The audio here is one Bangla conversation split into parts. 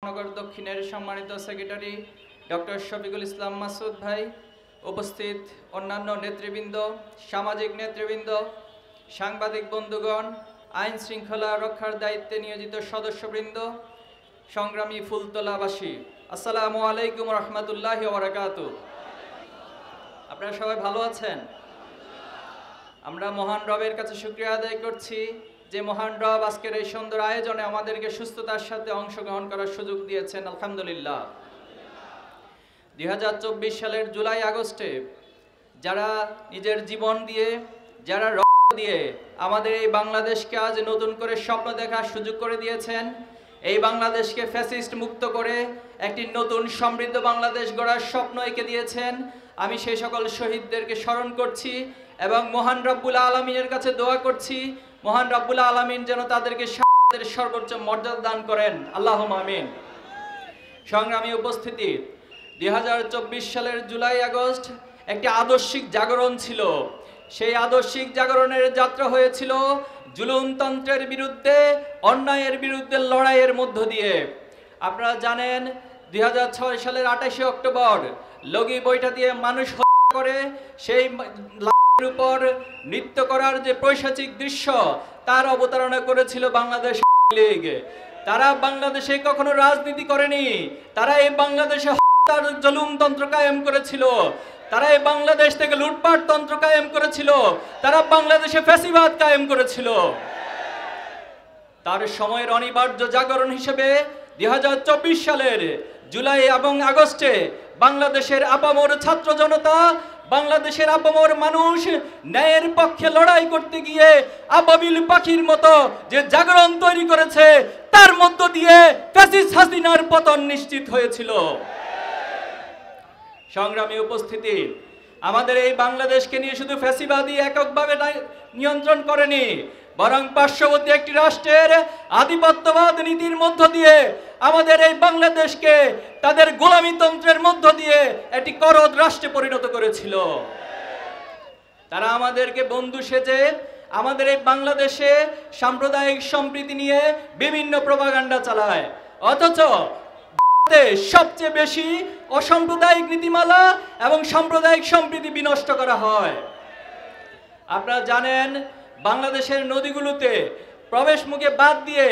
নগর দক্ষিণের সম্মানিত সেক্রেটারি ডক্টর শফিকুল ইসলাম মাসুদ ভাই, উপস্থিত অন্যান্য নেতৃবৃন্দ, সামাজিক নেতৃবৃন্দ, সাংবাদিক বন্ধুগণ, আইন শৃঙ্খলা রক্ষার দায়িত্বে নিয়োজিত সদস্যবৃন্দ, সংগ্রামী ফুলতলাবাসী, আসসালামু আলাইকুম রহমতুল্লাহি ওয়া বারাকাতুহু। আপনারা সবাই ভালো আছেন? আমরা মহান রবের কাছে শুকরিয়া আদায় করছি যে মহান রব আজকের এই সুন্দর আয়োজনে আমাদেরকে সুস্থতার সাথে অংশগ্রহণ করার সুযোগ দিয়েছেন, আলহামদুলিল্লাহ। 2024 সালের জুলাই আগস্টে যারা নিজের জীবন দিয়ে, যারা রক্ত দিয়ে আমাদের এই বাংলাদেশকে আজ নতুন করে স্বপ্ন দেখার সুযোগ করে দিয়েছেন, এই বাংলাদেশকে ফ্যাসিস্ট মুক্ত করে একটি নতুন সমৃদ্ধ বাংলাদেশ গড়ার স্বপ্ন এঁকে দিয়েছেন, আমি সেই সকল শহীদদেরকে স্মরণ করছি এবং মহান রব্বুল আলামিনের কাছে দোয়া করছি মহান রব্বুল আলামিন যেন তাদেরকে সর্বোচ্চ মর্যাদা দান করেন, আল্লাহুম্মা আমিন। সংগ্রামী উপস্থিতি, 2024 সালের জুলাই আগস্ট একটি আদর্শিক জাগরণ ছিল। সেই আদর্শিক জাগরণের যাত্রা হয়েছিল জুলুমতন্ত্রের বিরুদ্ধে, অন্যায়ের বিরুদ্ধে লড়াইয়ের মধ্য দিয়ে। আপনারা জানেন 2006 সালের 28 অক্টোবর লগি বইটা দিয়ে মানুষ হত্যা করে সেই উপর নৃত্য করার যে পৈশাচিক দৃশ্য তার অবতারণা করেছিল বাংলাদেশ লীগ। তারা বাংলাদেশে কখনো রাজনীতি করেনি, তারা এই বাংলাদেশে হত্যার জুলুমতন্ত্র কায়েম করেছিল, তারা এই বাংলাদেশ থেকে লুটপাট তন্ত্র কায়েম করেছিল, তারা বাংলাদেশে ফ্যাসিবাদ কায়েম করেছিল। তার সময়ের অনিবার্য জাগরণ হিসেবে 2024 সালের জুলাই এবং আগস্টে বাংলাদেশের আপামর ছাত্র জনতা, বাংলাদেশের আপামর মানুষ ন্যায়ের পক্ষে লড়াই করতে গিয়ে আবাবিল পাখির মতো যে জাগরণ তৈরি করেছে, তার মধ্য দিয়ে ফ্যাসিস্ট হাসিনার পতন নিশ্চিত হয়েছিল। সংগ্রামী উপস্থিতি, আমাদের এই বাংলাদেশকে নিয়ে শুধু ফ্যাসিবাদী এককভাবে নিয়ন্ত্রণ করেনি, বরং পার্শ্ববর্তী একটি রাষ্ট্রের আধিপত্যবাদ নীতির মধ্য দিয়ে আমাদের এই বাংলাদেশকে তাদের গোলামীতন্ত্রের মধ্য দিয়ে একটি করদ রাষ্ট্রে পরিণত করেছিল। তারা আমাদেরকে বন্ধু সেজে আমাদের এই বাংলাদেশে সাম্প্রদায়িক সম্প্রীতি নিয়ে বিভিন্ন প্রপাগান্ডা চালায়, অথচ সবচেয়ে বেশি অসাম্প্রদায়িক নীতিমালা এবং সাম্প্রদায়িক সম্প্রীতি বিনষ্ট করা হয়। আপনারা জানেন বাংলাদেশের নদীগুলোতে প্রবেশ মুখে বাদ দিয়ে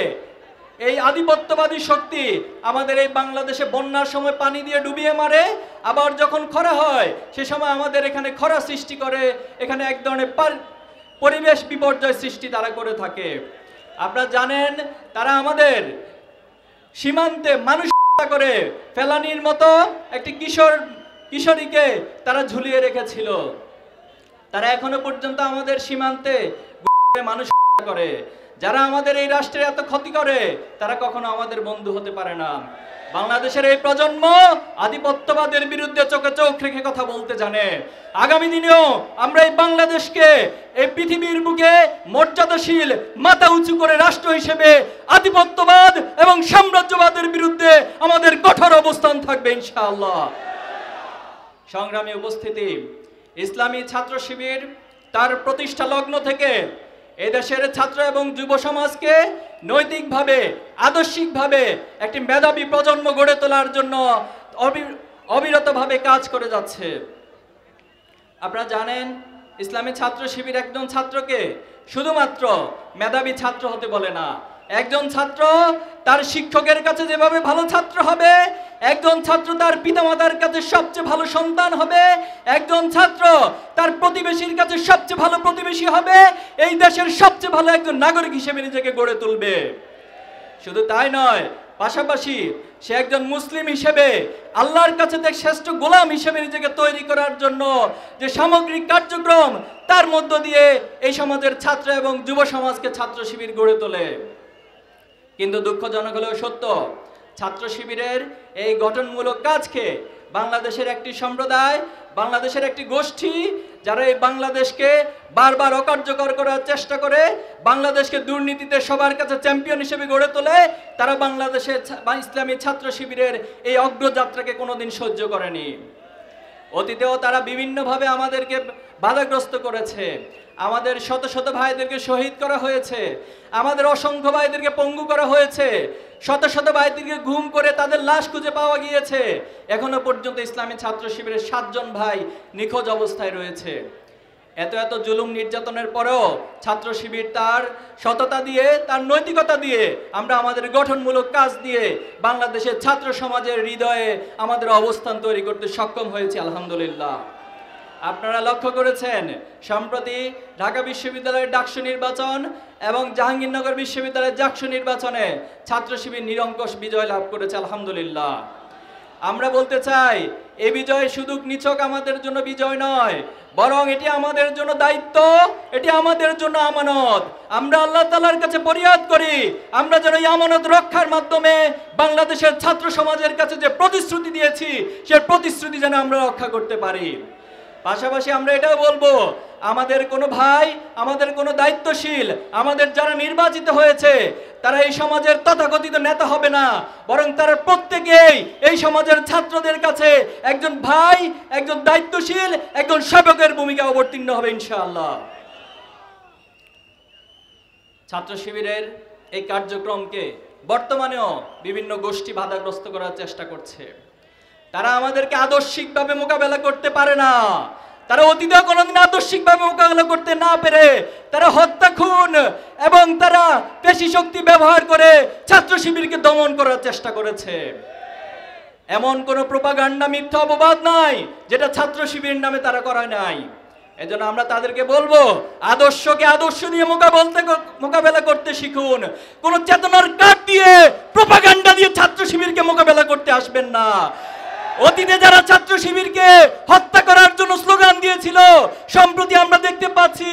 এই আধিপত্যবাদী শক্তি আমাদের এই বাংলাদেশে বন্যার সময় পানি দিয়ে ডুবিয়ে মারে, আবার যখন খরা হয় সে সময় আমাদের এখানে খরা সৃষ্টি করে, এখানে এক ধরনের পরিবেশ বিপর্যয় সৃষ্টি তারা করে থাকে। আপনারা জানেন তারা আমাদের সীমান্তে মানুষ করে ফেলানির মতো একটি কিশোরীকে তারা ঝুলিয়ে রেখেছিল। তারা এখনো পর্যন্ত আমাদের সীমান্তে মানুষ করে। যারা আমাদের এই রাষ্ট্রের এত ক্ষতি করে তারা কখনো আমাদের বন্ধু হতে পারে না। বাংলাদেশের এই প্রজন্ম আধিপত্যবাদের বিরুদ্ধে চোখে চোখ রেখে কথা বলতে জানে। আগামী দিনেও আমরা এই বাংলাদেশকে এই পৃথিবীর বুকে মর্যাদাশীল মাথা উঁচু করে রাষ্ট্র হিসেবে আধিপত্যবাদ এবং সাম্রাজ্যবাদের বিরুদ্ধে আমাদের কঠোর অবস্থান থাকবে ইনশাআল্লাহ। সংগ্রামী উপস্থিতি, ইসলামী ছাত্র শিবির তার প্রতিষ্ঠা লগ্ন থেকে এদেশের ছাত্র এবং যুব সমাজকে নৈতিকভাবে, আদর্শিকভাবে একটি মেধাবী প্রজন্ম গড়ে তোলার জন্য অবিরতভাবে কাজ করে যাচ্ছে। আপনারা জানেন ইসলামী ছাত্র শিবির একজন ছাত্রকে শুধুমাত্র মেধাবী ছাত্র হতে বলে না। একজন ছাত্র তার শিক্ষকের কাছে যেভাবে ভালো ছাত্র হবে, একজন ছাত্র তার পিতামাতার কাছে সবচেয়ে ভালো সন্তান হবে, একজন ছাত্র তার প্রতিবেশীর কাছে সবচেয়ে ভালো প্রতিবেশী হবে, এই দেশের সবচেয়ে ভালো একজন নাগরিক হিসেবে নিজেকে গড়ে তুলবে। শুধু তাই নয়, পাশাপাশি সে একজন মুসলিম হিসেবে আল্লাহর কাছে শ্রেষ্ঠ গোলাম হিসেবে নিজেকে তৈরি করার জন্য যে সামগ্রিক কার্যক্রম, তার মধ্য দিয়ে এই সমাজের ছাত্র এবং যুব সমাজকে ছাত্র শিবির গড়ে তোলে। কিন্তু দুঃখজনক হলেও সত্য, ছাত্র শিবিরের এই গঠনমূলক কাজকে বাংলাদেশের একটি সম্প্রদায়, বাংলাদেশের একটি গোষ্ঠী যারা এই বাংলাদেশকে বারবার অকার্যকর করার চেষ্টা করে, বাংলাদেশকে দুর্নীতিতে সবার কাছে চ্যাম্পিয়ন হিসেবে গড়ে তোলে, তারা বাংলাদেশের ইসলামী ছাত্র শিবিরের এই অগ্রযাত্রাকে কোনোদিন সহ্য করেনি। অতীতেও তারা বিভিন্নভাবে আমাদেরকে বাধাগ্রস্ত করেছে। আমাদের শত শত ভাইদেরকে শহীদ করা হয়েছে, আমাদের অসংখ্য ভাইদেরকে পঙ্গু করা হয়েছে, শত শত ভাইদেরকে গুম করে তাদের লাশ খুঁজে পাওয়া গিয়েছে। এখনো পর্যন্ত ইসলামী ছাত্র শিবিরের 7 জন ভাই নিখোঁজ অবস্থায় রয়েছে। এত এত জুলুম নির্যাতনের পরেও ছাত্র শিবির তার সততা দিয়ে, তার নৈতিকতা দিয়ে, আমরা আমাদের গঠনমূলক কাজ দিয়ে বাংলাদেশের ছাত্র সমাজের হৃদয়ে আমাদের অবস্থান তৈরি করতে সক্ষম হয়েছে, আলহামদুলিল্লাহ। আপনারা লক্ষ্য করেছেন সম্প্রতি ঢাকা বিশ্ববিদ্যালয়ের ডাকসু নির্বাচন এবং জাহাঙ্গীরনগর বিশ্ববিদ্যালয়ের জাকসু নির্বাচনে ছাত্র শিবির নিরঙ্কুশ বিজয় লাভ করেছে, আলহামদুলিল্লাহ। আমরা বলতে চাই, এই বিজয় শুধু নিছক আমাদের জন্য বিজয় নয়, বরং এটি আমাদের জন্য দায়িত্ব, এটি আমাদের জন্য আমানত। আমরা আল্লাহ তাআলার কাছে ফরিয়াদ করি, আমরা যেন এই আমানত রক্ষার মাধ্যমে বাংলাদেশের ছাত্র সমাজের কাছে যে প্রতিশ্রুতি দিয়েছি, সেই প্রতিশ্রুতি যেন আমরা রক্ষা করতে পারি। পাশাপাশি আমরা এটাও বলবো, আমাদের কোনো ভাই, আমাদের কোনো দায়িত্বশীল, আমাদের যারা নির্বাচিত হয়েছে তারা এই সমাজের তথাকথিত নেতা হবে না, বরং তারা প্রত্যেকেই এই সমাজের ছাত্রদের কাছে একজন ভাই, একজন দায়িত্বশীল, একজন সেবকের ভূমিকা অবতীর্ণ হবে ইনশাআল্লাহ। ছাত্র শিবিরের এই কার্যক্রমকে বর্তমানেও বিভিন্ন গোষ্ঠী বাধাগ্রস্ত করার চেষ্টা করছে। তারা আমাদেরকে আদর্শিকভাবে মোকাবেলা করতে পারে না, তারা অতীতে কোনোদিন আদর্শিকভাবে মোকাবেলা করতে না পেরে তারা হত্যা, খুন এবং তারা পেশি শক্তি ব্যবহার করে ছাত্র শিবিরকে দমন করার চেষ্টা করেছে। এমন কোনো প্রোপাগান্ডা, মিথ্যা অপবাদ নাই যেটা ছাত্র শিবির নামে তারা করায় নাই। এজন্য আমরা তাদেরকে বলবো, আদর্শকে আদর্শ দিয়ে মোকাবেলা করতে শিখুন। কোন চেতনার কাঠ দিয়ে, প্রোপাগান্ডা দিয়ে ছাত্র শিবিরকে মোকাবেলা করতে আসবেন না। অতীতে যারা ছাত্র শিবিরকে হত্যা করার জন্য স্লোগান দিয়েছিল, সম্প্রতি আমরা দেখতে পাচ্ছি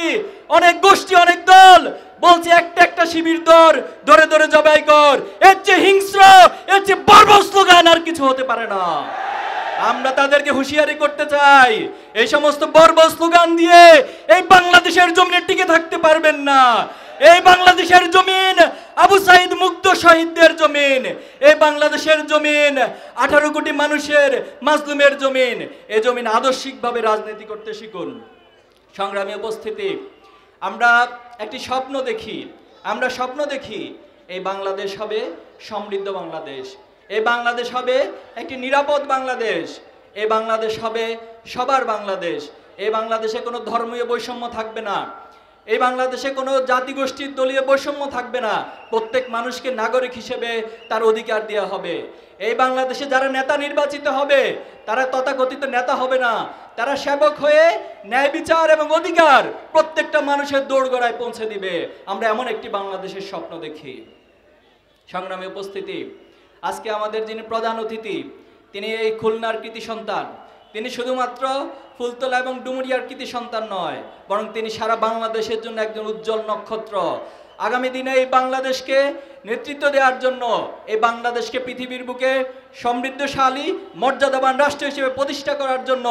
অনেক গোষ্ঠী, অনেক দল বলছে একটা একটা শিবির ধরে ধরে জবাই কর। এর চেয়ে হিংস্র, এর চেয়ে বর্বর স্লোগান আর কিছু হতে পারে না। আমরা তাদেরকে হুঁশিয়ারি করতে চাই, এই সমস্ত বর্বর স্লোগান দিয়ে এই বাংলাদেশের জমিনে টিকে থাকতে পারবেন না। এই বাংলাদেশের জমিন আবু সাইদ মুক্ত শহীদদের জমিন, এই বাংলাদেশের জমিন 18 কোটি মানুষের মাজলুমের জমিন। এই জমিন আদর্শিকভাবে রাজনীতি করতে শিখুন। সংগ্রামী উপস্থিতি, আমরা একটি স্বপ্ন দেখি, আমরা স্বপ্ন দেখি এই বাংলাদেশ হবে সমৃদ্ধ বাংলাদেশ, এই বাংলাদেশ হবে একটি নিরাপদ বাংলাদেশ, এই বাংলাদেশ হবে সবার বাংলাদেশ। এই বাংলাদেশে কোনো ধর্মীয় বৈষম্য থাকবে না, এই বাংলাদেশে কোনো জাতিগোষ্ঠীর দলীয় বৈষম্য থাকবে না। প্রত্যেক মানুষকে নাগরিক হিসেবে তার অধিকার দেওয়া হবে। এই বাংলাদেশে যারা নেতা নির্বাচিত হবে তারা তথাকথিত নেতা হবে না, তারা সেবক হয়ে ন্যায় বিচার এবং অধিকার প্রত্যেকটা মানুষের দোরগোড়ায় পৌঁছে দিবে। আমরা এমন একটি বাংলাদেশের স্বপ্ন দেখি। সংগ্রামী উপস্থিতি, আজকে আমাদের যিনি প্রধান অতিথি, তিনি এই খুলনার কৃতি সন্তান। তিনি শুধুমাত্র ফুলতলা এবং ডুমুরিয়ার কৃতি সন্তান নয়, বরং তিনি সারা বাংলাদেশের জন্য একজন উজ্জ্বল নক্ষত্র। আগামী দিনে এই বাংলাদেশকে নেতৃত্ব দেওয়ার জন্য, এই বাংলাদেশকে পৃথিবীর বুকে সমৃদ্ধশালী মর্যাদাবান রাষ্ট্র হিসেবে প্রতিষ্ঠা করার জন্য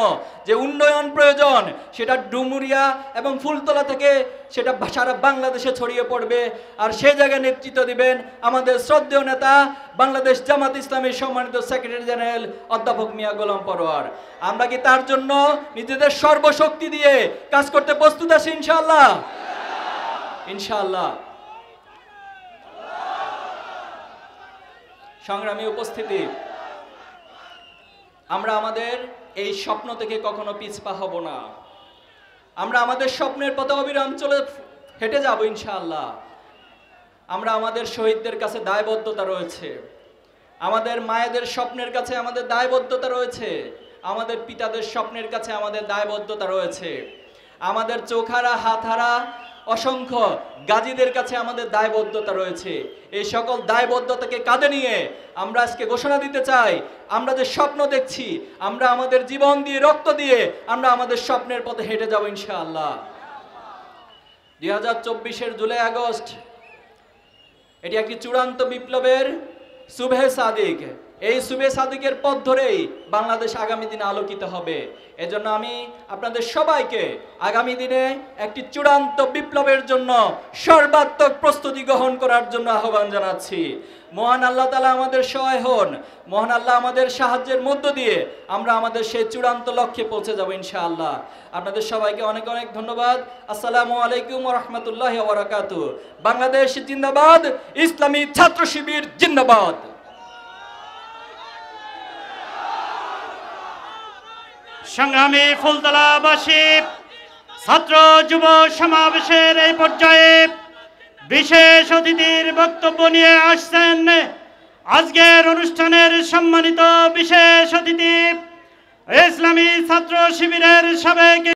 যে উন্নয়ন প্রয়োজন, সেটা ডুমুরিয়া এবং ফুলতলা থেকে সেটা সারা বাংলাদেশে ছড়িয়ে পড়বে। আর সেই জায়গায় নেতৃত্ব দিবেন আমাদের শ্রদ্ধেয় নেতা, বাংলাদেশ জামাত ইসলামীর সম্মানিত সেক্রেটারি জেনারেল অধ্যাপক মিয়া গোলাম পরোয়ার। আমরা কি তার জন্য নিজেদের সর্বশক্তি দিয়ে কাজ করতে প্রস্তুত আছি ইনশাআল্লাহ? ইনশাআল্লাহ। সংগ্রামী উপস্থিতি, আমরা আমাদের এই স্বপ্ন থেকে কখনো পিছপা হব না। আমরা আমাদের স্বপ্নের পথে অবিরাম চলে হেঁটে যাব ইনশাআল্লাহ। আমরা আমাদের শহীদদের কাছে দায়বদ্ধতা রয়েছে, আমাদের মায়েদের স্বপ্নের কাছে আমাদের দায়বদ্ধতা রয়েছে, আমাদের পিতাদের স্বপ্নের কাছে আমাদের দায়বদ্ধতা রয়েছে, আমাদের চোখারা হাতহারা অসংখ্য গাজীদের কাছে আমাদের দায়বদ্ধতা রয়েছে। এই সকল দায়বদ্ধতাকে কাঁধে নিয়ে আমরা আজকে ঘোষণা দিতে চাই, আমরা যে স্বপ্ন দেখছি, আমরা আমাদের জীবন দিয়ে, রক্ত দিয়ে আমরা আমাদের স্বপ্নের পথে হেঁটে যাব ইনশাআল্লাহ। 2024-এর জুলাই আগস্ট এটি একটি চূড়ান্ত বিপ্লবের সুবহে সাদিক। এই সুবহে সাদিকের পথ ধরেই বাংলাদেশ আগামী দিনে আলোকিত হবে। এজন্য আমি আপনাদের সবাইকে আগামী দিনে একটি চূড়ান্ত বিপ্লবের জন্য সর্বাত্মক প্রস্তুতি গ্রহণ করার জন্য আহ্বান জানাচ্ছি। মহান আল্লাহ তাআলা আমাদের সহায় হন। মহান আল্লাহ আমাদের সাহায্যের মধ্য দিয়ে আমরা আমাদের সেই চূড়ান্ত লক্ষ্যে পৌঁছে যাব ইনশাআল্লাহ। আপনাদের সবাইকে অনেক অনেক ধন্যবাদ। আসসালামু আলাইকুম ওয়া রাহমাতুল্লাহি ওয়া বারাকাতুহু। বাংলাদেশ জিন্দাবাদ, ইসলামী ছাত্র শিবির জিন্দাবাদ। সংগ্রামী ফুলতলাবাসী, ছাত্র যুব সমাবেশের এই পর্যায়ে বিশেষ অতিথির বক্তব্য নিয়ে আসছেন আজকের অনুষ্ঠানের সম্মানিত বিশেষ অতিথি ইসলামী ছাত্র শিবিরের সাবেক